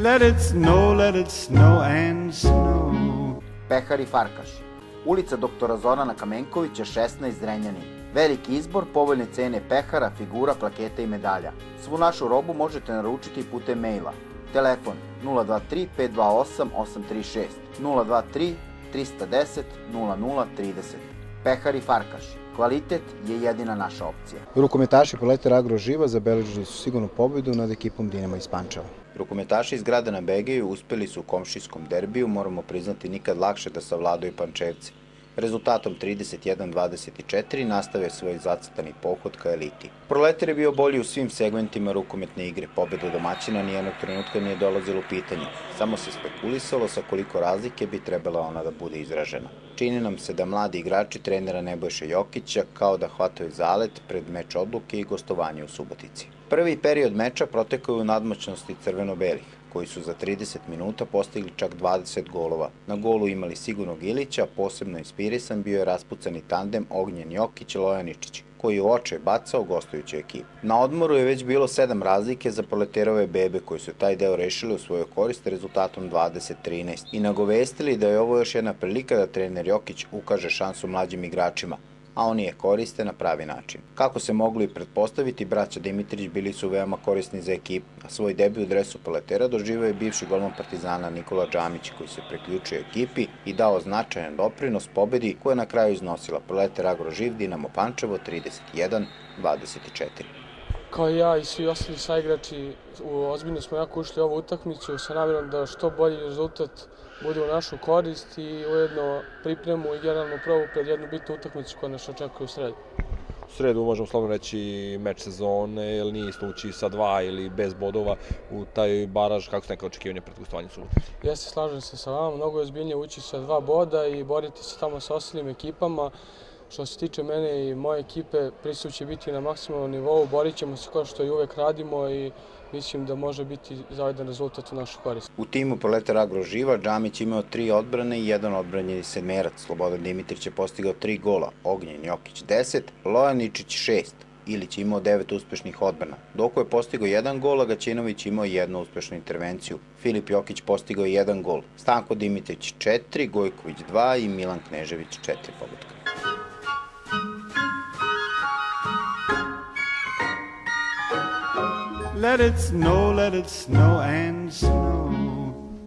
let it snow and snow. Pehar i Farkaš. Ulica doktora Zorana Kamenkovića, 16, Zrenjanin. Veliki izbor, povoljne cene pehara, figura, plaketa i medalja. Svu našu robu možete naručiti putem maila. Telefon 023 528 836 023 310 0030. Pehar i Farkaš. Kvalitet je jedina naša opcija. Rukometaši Proletar Agro Živa zabeležili su sigurnu pobedu nad ekipom Dinama iz Pančeva. Rukometaši iz grada na Begeju uspeli su u komšijskom derbiju, moramo priznati nikad lakše da savladaju Pančevci. Rezultatom 31-24 nastave svoj zacrtani pohod ka eliti. Proletar je bio bolji u svim segmentima rukometne igre. Pobeda domaćina nijednog trenutka nije dolazila u pitanje. Samo se spekulisalo sa koliko razlike bi trebala ona da bude izražena. Čini nam se da mladi igrači trenera Nebojše Jokića kao da hvataju zalet pred meč odluke i gostovanje u Subotici. Prvi period meča protekao je u nadmoćnosti crveno-belih, koji su za 30 minuta postigli čak 20 golova. Na golu imali sigurnog Ilića, posebno inspirisan bio je raspucani tandem Ognjen Jokić-Lojaničić, koji je u oče bacao gostujuću ekipu. Na odmoru je već bilo 7 razlike za Proleterove bebe, koji su taj deo rešili u svojoj korist rezultatom 20-13 i nagovestili da je ovo još jedna prilika da trener Jokić ukaže šansu mlađim igračima, a oni je koriste na pravi način. Kako se moglo i pretpostaviti, braća Dimitrić bili su veoma korisni za ekipu, a svoj debi u dresu Proletera doživeo je bivši golman Partizana Nikola Džamić, koji se priključio ekipi i dao značajan doprinos pobedi koja je na kraju iznosila Proletar Agro Živ Dinamo Pančevo 31-24. Kao i ja i svi ostali saigrači, ozbiljno smo jako ušli u ovu utakmicu sa namjerom da što bolji rezultat bude u našu korist i ujedno pripremu i generalnu probu pred jednu bitnu utakmicu koja nas očekuje u sredu. U sredu možemo slobodno reći meč sezone, jer nije isto ući sa 2 ili bez bodova u taj baraž, kako su neka očekivanja pred gostovanjem Subotice? Ja se slažem se sa vama, mnogo je ozbiljnije ući sa 2 boda i boriti se tamo sa ostalim ekipama. Što se tiče mene i moje ekipe, pristup će biti na maksimalnom nivou, borit ćemo se kao što i uvek radimo i mislim da može biti zavidan rezultat u našu korist. U timu Proletar Agro Živa Džamić imao 3 odbrane i 1 odbranjeni sedmerac. Slobodan Dimitrić je postigao 3 gola, Ognjen Jokić 10, Lojaničić 6, Ilić imao 9 uspešnih odbrana. Doko je postigao 1 gol, a Gaćinović imao 1 uspešnu intervenciju. Filip Jokić postigao 1 gol, Stanko Dimitrić 4, Gojković 2 i Milan Knežević 4 pogotka. Let it snow and snow.